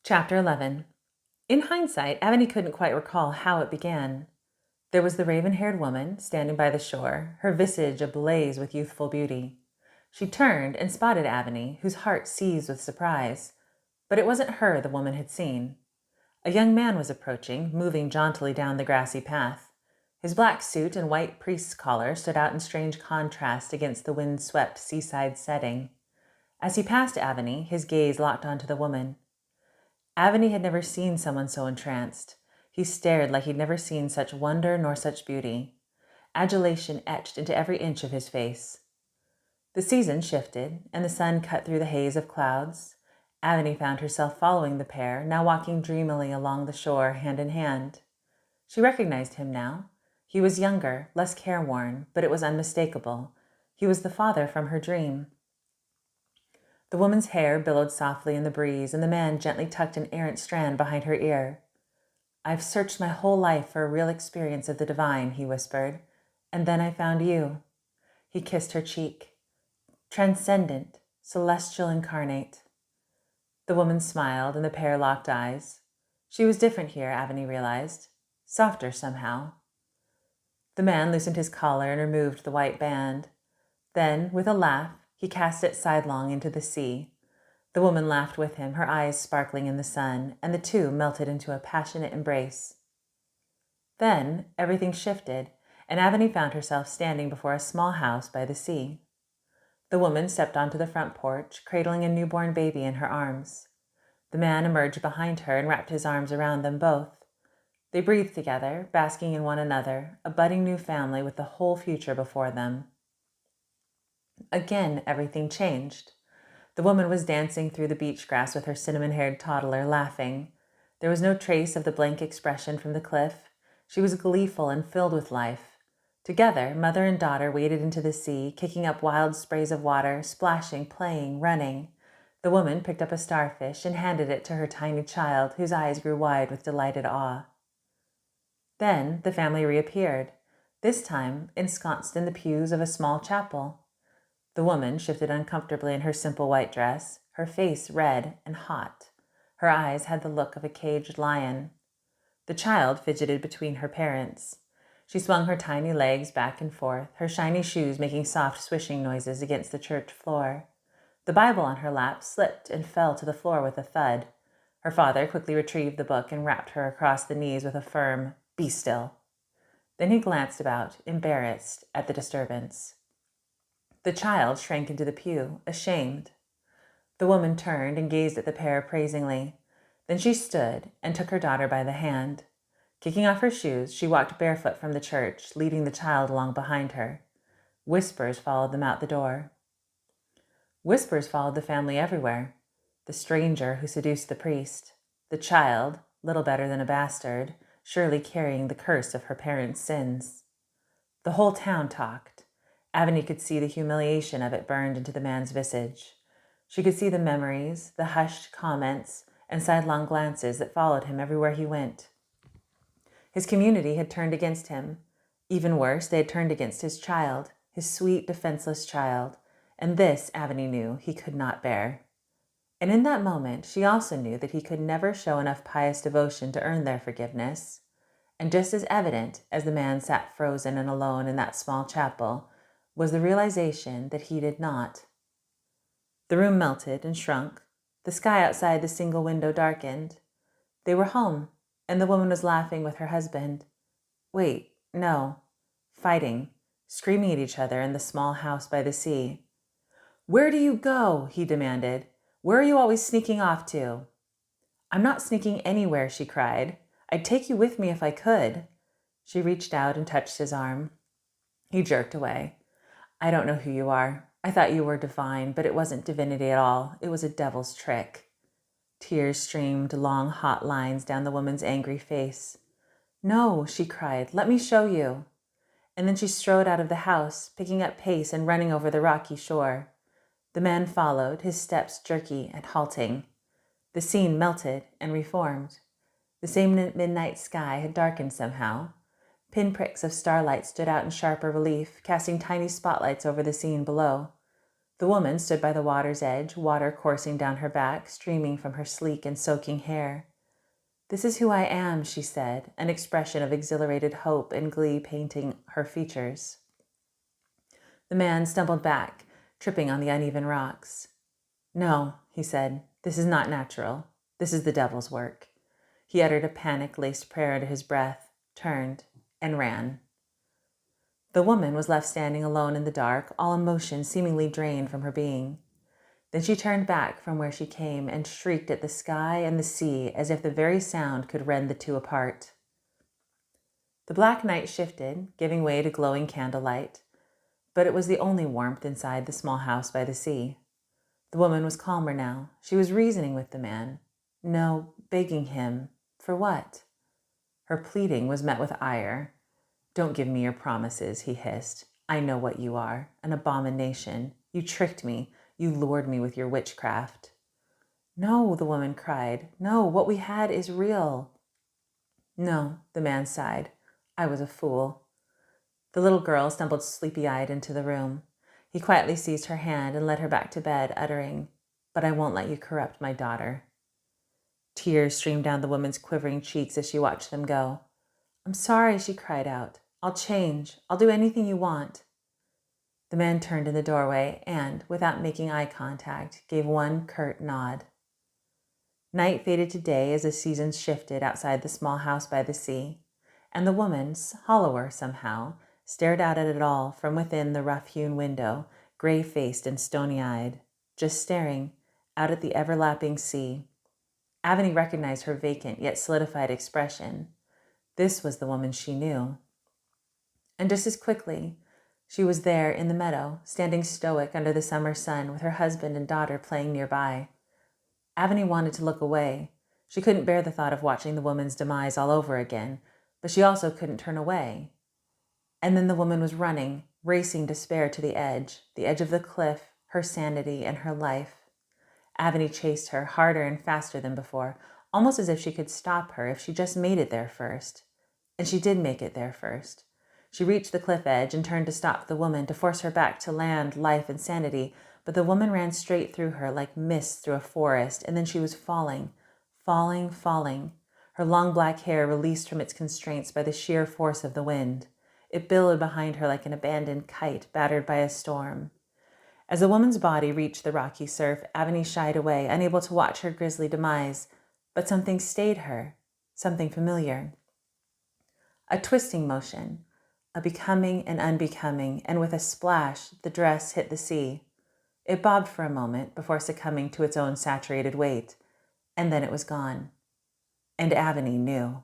Chapter 11. In hindsight, Aveny couldn't quite recall how it began. There was the raven-haired woman standing by the shore, her visage ablaze with youthful beauty. She turned and spotted Aveny, whose heart seized with surprise. But it wasn't her the woman had seen. A young man was approaching, moving jauntily down the grassy path. His black suit and white priest's collar stood out in strange contrast against the wind-swept seaside setting. As he passed Aveny, his gaze locked onto the woman. Aveny had never seen someone so entranced. He stared like he'd never seen such wonder nor such beauty. Adulation etched into every inch of his face. The season shifted, and the sun cut through the haze of clouds. Aveny found herself following the pair, now walking dreamily along the shore, hand in hand. She recognized him now. He was younger, less careworn, but it was unmistakable. He was the father from her dream. The woman's hair billowed softly in the breeze, and the man gently tucked an errant strand behind her ear. "I've searched my whole life for a real experience of the divine," he whispered, "and then I found you." He kissed her cheek. "Transcendent, celestial incarnate." The woman smiled, and the pair locked eyes. She was different here, Aveny realized. Softer somehow. The man loosened his collar and removed the white band. Then, with a laugh, he cast it sidelong into the sea. The woman laughed with him, her eyes sparkling in the sun, and the two melted into a passionate embrace. Then everything shifted, and Aveny found herself standing before a small house by the sea. The woman stepped onto the front porch, cradling a newborn baby in her arms. The man emerged behind her and wrapped his arms around them both. They breathed together, basking in one another, a budding new family with the whole future before them. Again, everything changed. The woman was dancing through the beach grass with her cinnamon-haired toddler, laughing. There was no trace of the blank expression from the cliff. She was gleeful and filled with life. Together, mother and daughter waded into the sea, kicking up wild sprays of water, splashing, playing, running. The woman picked up a starfish and handed it to her tiny child, whose eyes grew wide with delighted awe. Then the family reappeared, this time ensconced in the pews of a small chapel. The woman shifted uncomfortably in her simple white dress, her face red and hot. Her eyes had the look of a caged lion. The child fidgeted between her parents. She swung her tiny legs back and forth, her shiny shoes making soft swishing noises against the church floor. The Bible on her lap slipped and fell to the floor with a thud. Her father quickly retrieved the book and rapped her across the knees with a firm, "Be still." Then he glanced about, embarrassed at the disturbance. The child shrank into the pew, ashamed. The woman turned and gazed at the pair appraisingly. Then she stood and took her daughter by the hand. Kicking off her shoes, she walked barefoot from the church, leading the child along behind her. Whispers followed them out the door. Whispers followed the family everywhere. The stranger who seduced the priest. The child, little better than a bastard, surely carrying the curse of her parents' sins. The whole town talked. Aveny could see the humiliation of it burned into the man's visage. She could see the memories, the hushed comments, and sidelong glances that followed him everywhere he went. His community had turned against him. Even worse, they had turned against his child, his sweet, defenseless child, and this, Aveny knew, he could not bear. And in that moment, she also knew that he could never show enough pious devotion to earn their forgiveness. And just as evident as the man sat frozen and alone in that small chapel, was the realization that he did not. The room melted and shrunk. The sky outside the single window darkened. They were home, and the woman was laughing with her husband. Wait, no. Fighting, screaming at each other in the small house by the sea. "Where do you go?" he demanded. "Where are you always sneaking off to?" "I'm not sneaking anywhere," she cried. "I'd take you with me if I could." She reached out and touched his arm. He jerked away. "I don't know who you are. I thought you were divine, but it wasn't divinity at all. It was a devil's trick." Tears streamed long, hot lines down the woman's angry face. "No," she cried. "Let me show you." And then she strode out of the house, picking up pace and running over the rocky shore. The man followed, his steps jerky and halting. The scene melted and reformed. The same midnight sky had darkened somehow. Pinpricks of starlight stood out in sharper relief, casting tiny spotlights over the scene below. The woman stood by the water's edge, water coursing down her back, streaming from her sleek and soaking hair. "This is who I am," she said, an expression of exhilarated hope and glee painting her features. The man stumbled back, tripping on the uneven rocks. "No," he said, "this is not natural. This is the devil's work." He uttered a panic-laced prayer under his breath, turned, and ran. The woman was left standing alone in the dark, all emotion seemingly drained from her being. Then she turned back from where she came and shrieked at the sky and the sea as if the very sound could rend the two apart. The black night shifted, giving way to glowing candlelight, but it was the only warmth inside the small house by the sea. The woman was calmer now. She was reasoning with the man. No, begging him. For what? Her pleading was met with ire. "Don't give me your promises," he hissed. "I know what you are, an abomination. You tricked me. You lured me with your witchcraft." "No," the woman cried. "No, what we had is real." "No," the man sighed. "I was a fool." The little girl stumbled sleepy-eyed into the room. He quietly seized her hand and led her back to bed, uttering, "But I won't let you corrupt my daughter." Tears streamed down the woman's quivering cheeks as she watched them go. "I'm sorry," she cried out. "I'll change. I'll do anything you want." The man turned in the doorway and, without making eye contact, gave one curt nod. Night faded to day as the seasons shifted outside the small house by the sea, and the woman, hollower somehow, stared out at it all from within the rough-hewn window, gray-faced and stony-eyed, just staring out at the ever-lapping sea. Aveny recognized her vacant yet solidified expression. This was the woman she knew. And just as quickly, she was there in the meadow, standing stoic under the summer sun with her husband and daughter playing nearby. Aveny wanted to look away. She couldn't bear the thought of watching the woman's demise all over again, but she also couldn't turn away. And then the woman was running, racing despair to the edge of the cliff, her sanity and her life. Aveny chased her harder and faster than before, almost as if she could stop her if she just made it there first. And she did make it there first. She reached the cliff edge and turned to stop the woman, to force her back to land, life, and sanity, but the woman ran straight through her like mist through a forest, and then she was falling, falling. Her long black hair released from its constraints by the sheer force of the wind. It billowed behind her like an abandoned kite battered by a storm. As the woman's body reached the rocky surf, Aveny shied away, unable to watch her grisly demise, but something stayed her, something familiar. A twisting motion, a becoming and unbecoming, and with a splash, the dress hit the sea. It bobbed for a moment before succumbing to its own saturated weight, and then it was gone. And Aveny knew.